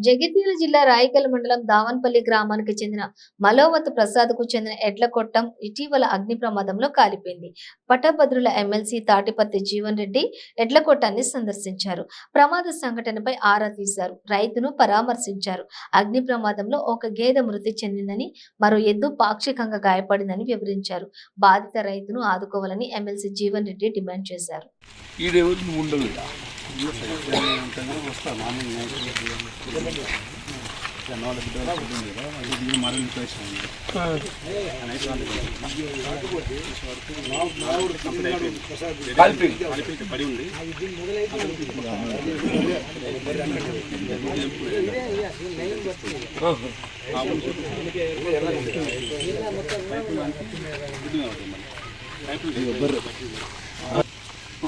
జగిత్యాల జిల్లా రాయికల్ మండలం దావన్పల్లి గ్రామానికి చెందిన మలోవత్ ప్రసాద్కు చెందిన ఎడ్ల కొట్టం ఇటీవల అగ్ని ప్రమాదంలో కాలిపోయింది. పట్టభద్రుల ఎమ్మెల్సీ తాటిపత్తి జీవన్ రెడ్డి ఎడ్ల కొట్టాన్ని సందర్శించారు. ప్రమాద సంఘటనపై ఆరా తీశారు. రైతును పరామర్శించారు. అగ్ని ప్రమాదంలో ఒక గేదె మృతి చెందిందని, మరో ఎద్దు పాక్షికంగా గాయపడిందని వివరించారు. బాధిత రైతును ఆదుకోవాలని ఎమ్మెల్సీ జీవన్ రెడ్డి డిమాండ్ చేశారు.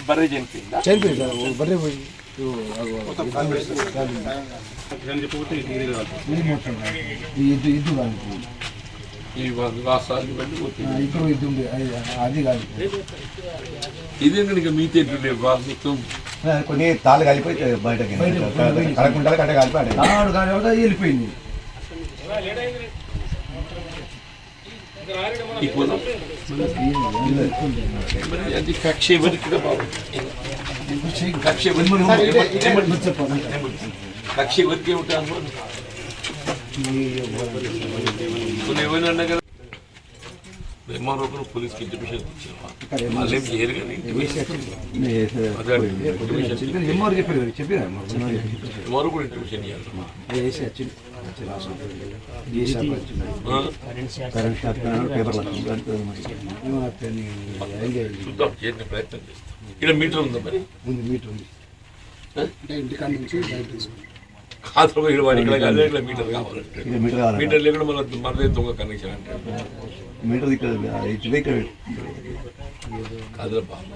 బర్రె చనిపోయింది బర్రె పోయి అది కాదు ఇది మీతే కొన్ని తాళ్ళు కలిపోయి బయటకి కలకుంటారు కట్ట కలిపి తాడు కాలి వెళ్ళిపోయింది. కక్ష వరకే ఉంటాను ఏమైనా కదా ఎంఆర్ఓ పోలీస్కి ఇంటిమేషన్ ఇచ్చారు. వాళ్ళేం చేయరు కానీ ఎంఆర్ఓ కూడా ఇంటిమేషన్ ఇవ్వాలి. చూద్దాం చేసిన ప్రయత్నం చేస్తాం. ఇక్కడ మీటర్ ఉందా మరి? మీటర్ ఉంది. ఇంటికాడ నుంచి కాదు ఇక్కడ మీటర్ కావాలి. మీటర్ లేకుండా మనదే దొంగ కనెక్షన్ అంటే మీటర్ ఇక్కడ కాదురా బాబు.